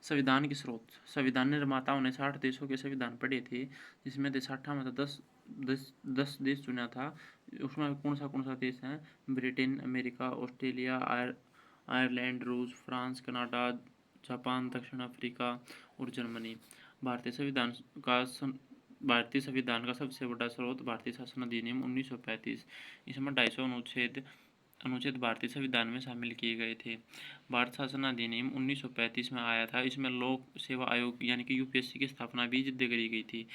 संविधान के स्रोत। संविधान निर्माताओं ने 60 देशों के संविधान पढ़े थे, जिसमें से 60 में से 10 देश चुना था। उसमें कौन सा देश है? ब्रिटेन, अमेरिका, ऑस्ट्रेलिया, आयरलैंड, रूस, फ्रांस, कनाडा, जापान, दक्षिण अफ्रीका और जर्मनी। भारतीय संविधान का सबसे बड़ा स्रोत भारतीय शासन अधिनियम 1935। इसमें 250 अनुच्छेद भारतीय संविधान में शामिल किए गए थे। भारत शासन अधिनियम 1935 में आया था। इसमें लोक सेवा आयोग यानी कि यूपीएससी की स्थापना भी जिद्द करी गई थी।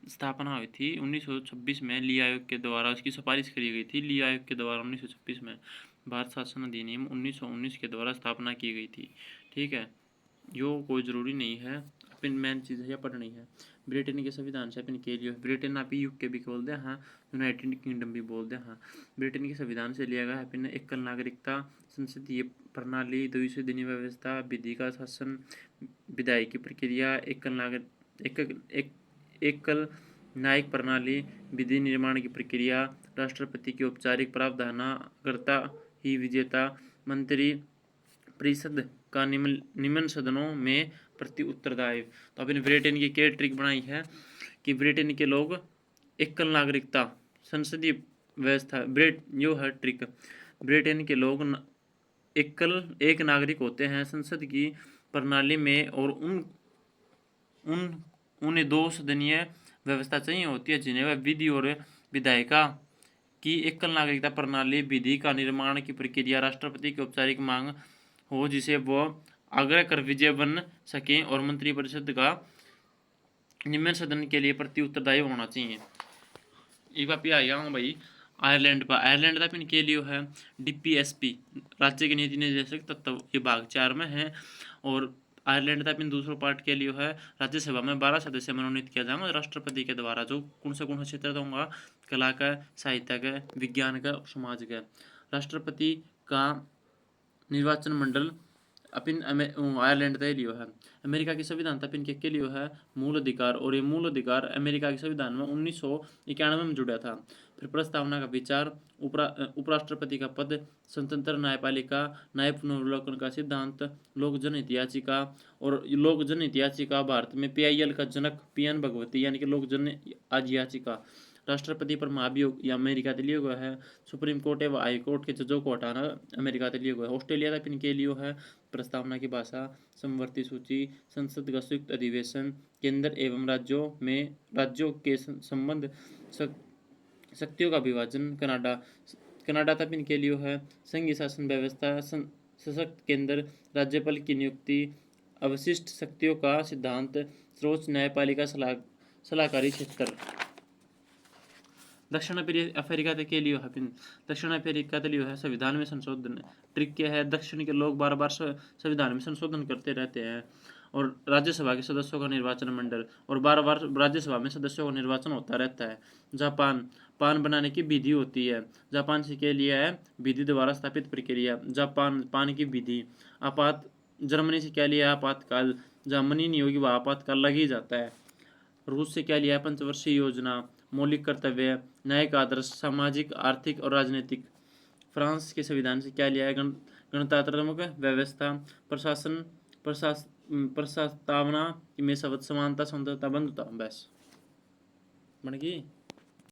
स्थापना हुई थी 1926 में ली आयोग के द्वारा, उसकी सिफारिश करी गई थी ली आयोग के द्वारा 1926 में। भारत शासन अधिनियम 1919 के द्वारा स्थापना की गई थी। ठीक है, जो कोई ज़रूरी नहीं है, अपन मेन चीज़ है पढ़नी है। ब्रिटेन के संविधान से अपन के लिए ब्रिटेन आप यूके भी बोलते हैं, हाँ, यूनाइटेड किंगडम भी बोलते हैं, हाँ। ब्रिटेन के संविधान से लिया गया अपन एकल नागरिकता, संसदीय प्रणाली, द्विसदनीय व्यवस्था, विधि का शासन, विधायी की प्रक्रिया, एकल न्यायिक प्रणाली, विधि निर्माण की प्रक्रिया, राष्ट्रपति की औपचारिक प्रावधानकर्ता ही विजेता, मंत्री परिषद का निम्न सदनों में प्रति उत्तरदायित्व। तो अभी ब्रिटेन की क्या ट्रिक बनाई है कि ब्रिटेन के लोग एकल नागरिकता, संसदीय व्यवस्था, जो है ट्रिक, ब्रिटेन के लोग एक नागरिक होते हैं संसद की प्रणाली में, और उन्हें 2 सदनीय व्यवस्था चाहिए होती है, जिन्हें वह विधि और विधायिका की एकल नागरिकता प्रणाली, विधि का निर्माण की प्रक्रिया, राष्ट्रपति की औपचारिक मांग हो जिसे वह आग्रह कर विजय बन सकें, और मंत्रिपरिषद का निम्न सदन के लिए प्रति उत्तरदायी होना चाहिए। एक बार आ गया हूँ भाई आयरलैंड पर। आयरलैंड का पिन के लिए है डीपीएसपी, राज्य के नीति निर्देशक तत्व, ये भाग 4 में है। और आयरलैंड का पिन दूसरा पार्ट के लिए है राज्यसभा में 12 सदस्य मनोनीत किया जाएगा राष्ट्रपति के द्वारा, जो कौन सा क्षेत्र दूंगा, कला का, साहित्य का, विज्ञान का, समाज का। राष्ट्रपति का निर्वाचन मंडल अपन आयरलैंड का लियो है। अमेरिका की संविधान तपिन के लियो है मूल अधिकार, और ये मूल अधिकार अमेरिका के संविधान में 1991 में जुड़ा था। फिर प्रस्तावना का विचार, उपराष्ट्रपति का पद, स्वतंत्र न्यायपालिका, न्याय पुनर्वलोकन का सिद्धांत, लोक जनहित याचिका। और लोक जनहित याचिका भारत में पीआईएल का जनक पीएन भगवती यानी कि लोक जन आज याचिका। राष्ट्रपति पर महाभियोग या अमेरिका के लिए हुआ है। सुप्रीम कोर्ट एवं हाई कोर्ट के जजों को हटाना अमेरिका के लिए हुआ है। ऑस्ट्रेलिया का पिन के लिए है प्रस्तावना की भाषा, समवर्ती सूची, संसद का संयुक्त अधिवेशन, केंद्र एवं राज्यों के संबंध, शक्तियों का विभाजन। कनाडा का पिन के लिए है संघीय शासन व्यवस्था, सशक्त केंद्र, राज्यपाल की नियुक्ति, अवशिष्ट शक्तियों का सिद्धांत, सर्वोच्च न्यायपालिका, सलाहकारी क्षेत्र। दक्षिण अफ्रीका के लिए है दक्षिण अफ्रीका के लिए है संविधान में संशोधन। ट्रिक क्या है, दक्षिण के लोग बार बार संविधान में संशोधन करते रहते हैं। और राज्यसभा के सदस्यों का निर्वाचन मंडल, और बार बार राज्यसभा में सदस्यों का निर्वाचन होता रहता है। जापान, पान बनाने की विधि होती है। जापान से के लिए है विधि द्वारा स्थापित प्रक्रिया, जापान पान की विधि। जर्मनी से क्या लिया, आपातकाल, जहाँ मनी नहीं होगी वह आपातकाल लग ही जाता है। रूस से क्या लिया है, पंचवर्षीय योजना, मौलिक कर्तव्य, न्यायिक आदर्श, सामाजिक, आर्थिक और राजनीतिक। फ्रांस के संविधान से क्या लिया है, गणतंत्रात्मक व्यवस्था, प्रस्तावना में समानता, स्वतंत्रता, बंधुता। बस बन गई।